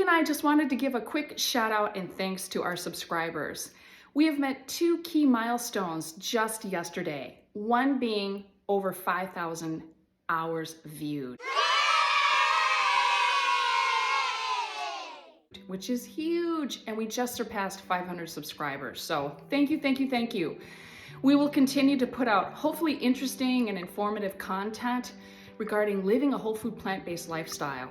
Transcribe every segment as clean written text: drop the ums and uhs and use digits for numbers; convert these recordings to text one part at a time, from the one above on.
and I just wanted to give a quick shout out and thanks to our subscribers. We have met 2 key milestones just yesterday, one being over 5,000 hours viewed, which is huge, and we just surpassed 500 subscribers. So thank you, thank you, thank you. We will continue to put out hopefully interesting and informative content regarding living a whole food plant-based lifestyle.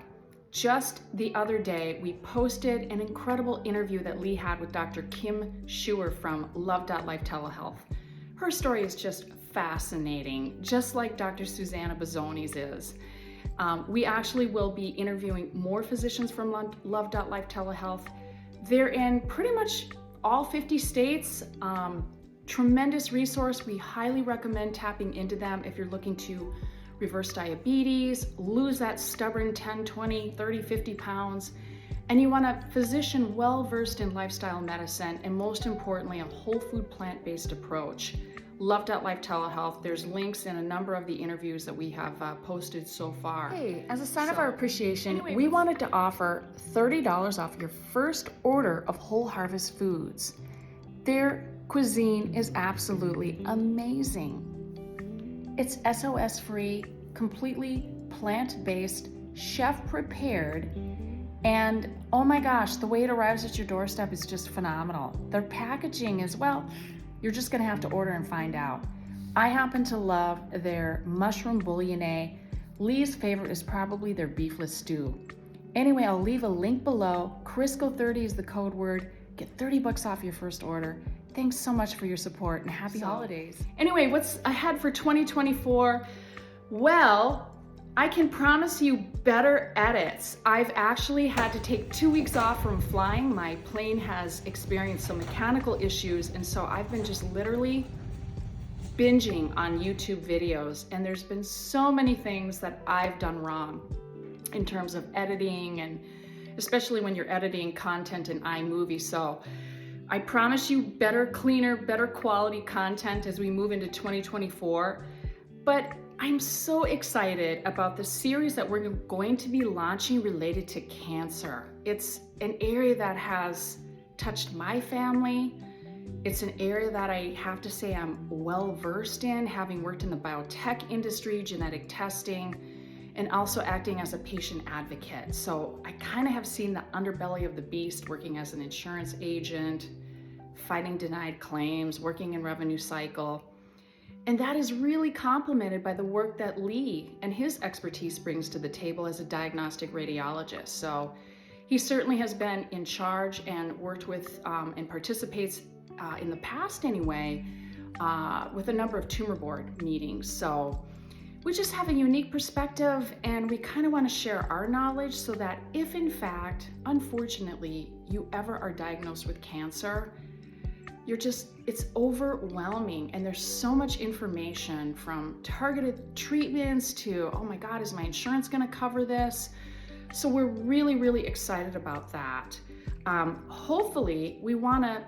Just the other day, we posted an incredible interview that Lee had with Dr. Kim Schuer from Love.Life Telehealth. Her story is just fascinating, just like Dr. Susanna Bozzoni's is. We actually will be interviewing more physicians from Love.Life Telehealth. They're in pretty much all 50 states. Tremendous resource. We highly recommend tapping into them if you're looking to reverse diabetes, lose that stubborn 10, 20, 30, 50 pounds, and you want a physician well-versed in lifestyle medicine, and most importantly, a whole food plant-based approach. Love.Life Telehealth, there's links in a number of the interviews that we have posted so far. Hey, as a sign of our appreciation, we wanted to offer $30 off your first order of Whole Harvest Foods. Their cuisine is absolutely amazing. It's SOS-free, completely plant-based, chef-prepared, and oh my gosh, the way it arrives at your doorstep is just phenomenal. Their packaging as well, you're just gonna have to order and find out. I happen to love their mushroom bouillonné. Lee's favorite is probably their beefless stew. Anyway, I'll leave a link below. Kurisco30 is the code word. Get $30 off your first order. Thanks so much for your support and happy holidays. Anyway, what's ahead for 2024? Well, I can promise you better edits. I've actually had to take 2 weeks off from flying. My plane has experienced some mechanical issues, and so I've been just literally binging on YouTube videos, and there's been so many things that I've done wrong in terms of editing, and especially when you're editing content in iMovie. So I promise you better, cleaner, better quality content as we move into 2024. But I'm so excited about the series that we're going to be launching related to cancer. It's an area that has touched my family. It's an area that I have to say I'm well versed in, having worked in the biotech industry, genetic testing, and also acting as a patient advocate. So I kind of have seen the underbelly of the beast, working as an insurance agent, fighting denied claims, working in revenue cycle. And that is really complemented by the work that Lee and his expertise brings to the table as a diagnostic radiologist. So he certainly has been in charge and worked with and participates in the past anyway, with a number of tumor board meetings. So we just have a unique perspective, and we kind of want to share our knowledge so that if in fact, unfortunately, you ever are diagnosed with cancer, it's overwhelming, and there's so much information from targeted treatments to, oh my God, is my insurance gonna cover this? So we're really, really excited about that. Hopefully, we wanna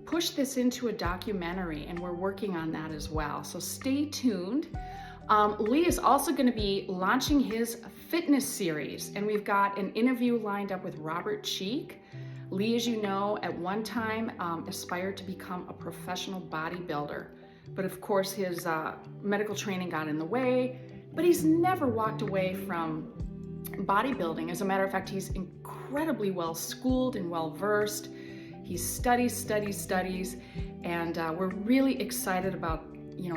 push this into a documentary, and we're working on that as well. So stay tuned. Lee is also gonna be launching his fitness series, and we've got an interview lined up with Robert Cheek. Lee, as you know, at one time aspired to become a professional bodybuilder, but of course his medical training got in the way, but he's never walked away from bodybuilding. As a matter of fact, he's incredibly well schooled and well versed. He studies, and we're really excited about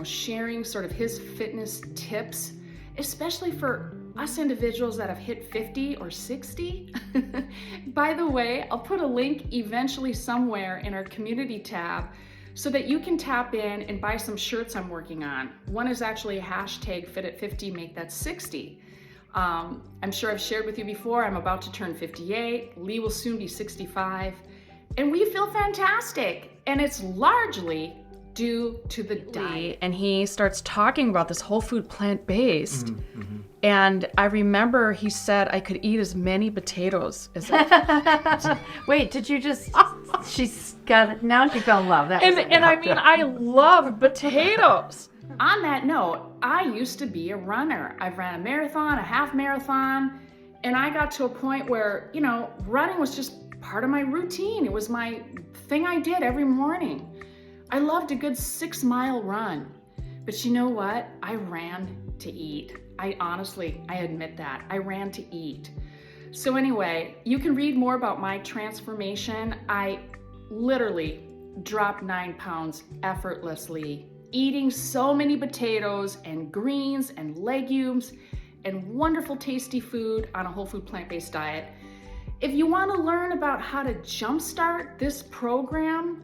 sharing sort of his fitness tips, especially for us individuals that have hit 50 or 60. By the way, I'll put a link eventually somewhere in our community tab so that you can tap in and buy some shirts I'm working on. One is actually a hashtag fit at 50, make that 60. I'm sure I've shared with you before, I'm about to turn 58. Lee will soon be 65. And we feel fantastic. And it's largely due to the diet. And he starts talking about this whole food plant-based. Mm-hmm. And I remember he said I could eat as many potatoes as I Wait, did you just she's got it now, she fell in love. That and I mean I love potatoes. On that note, I used to be a runner. I've ran a marathon, a half marathon, And I got to a point where, you know, running was just part of my routine. It was my thing I did every morning. I loved a good 6-mile run. But you know what? I ran to eat. I admit that. I ran to eat. So anyway, you can read more about my transformation. I literally dropped 9 pounds effortlessly, eating so many potatoes and greens and legumes and wonderful tasty food on a whole food plant-based diet. If you want to learn about how to jumpstart this program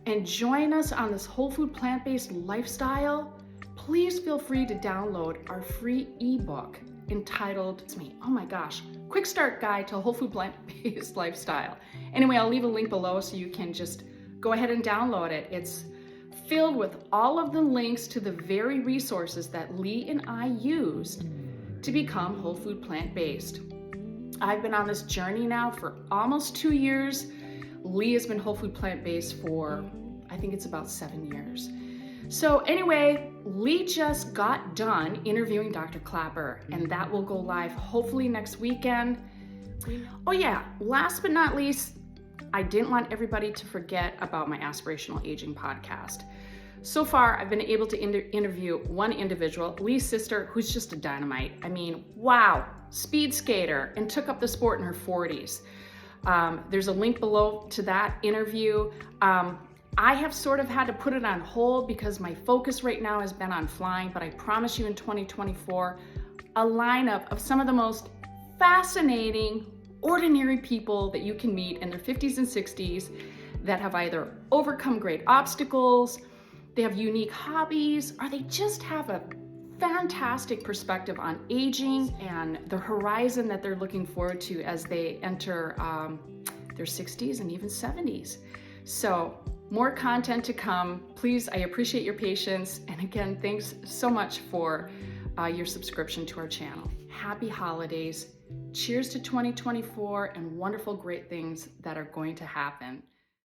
and join us on this whole food plant-based lifestyle, please feel free to download our free ebook entitled, oh my gosh, Quick Start Guide to a Whole Food Plant-Based Lifestyle. Anyway, I'll leave a link below so you can just go ahead and download it. It's filled with all of the links to the very resources that Lee and I used to become whole food plant-based. I've been on this journey now for almost 2 years. Lee has been whole food plant-based for, I think it's about 7 years. So anyway, Lee just got done interviewing Dr. Clapper, and that will go live hopefully next weekend. Oh yeah, last but not least, I didn't want everybody to forget about my Aspirational Aging podcast. So far, I've been able to interview one individual, Lee's sister, who's just a dynamite. I mean, wow, speed skater, and took up the sport in her 40s. There's a link below to that interview. I have sort of had to put it on hold because my focus right now has been on flying, but I promise you in 2024, a lineup of some of the most fascinating, ordinary people that you can meet in their 50s and 60s that have either overcome great obstacles, they have unique hobbies, or they just have a fantastic perspective on aging and the horizon that they're looking forward to as they enter their 60s and even 70s. So more content to come. Please, I appreciate your patience. And again, thanks so much for your subscription to our channel. Happy holidays. Cheers to 2024 and wonderful, great things that are going to happen.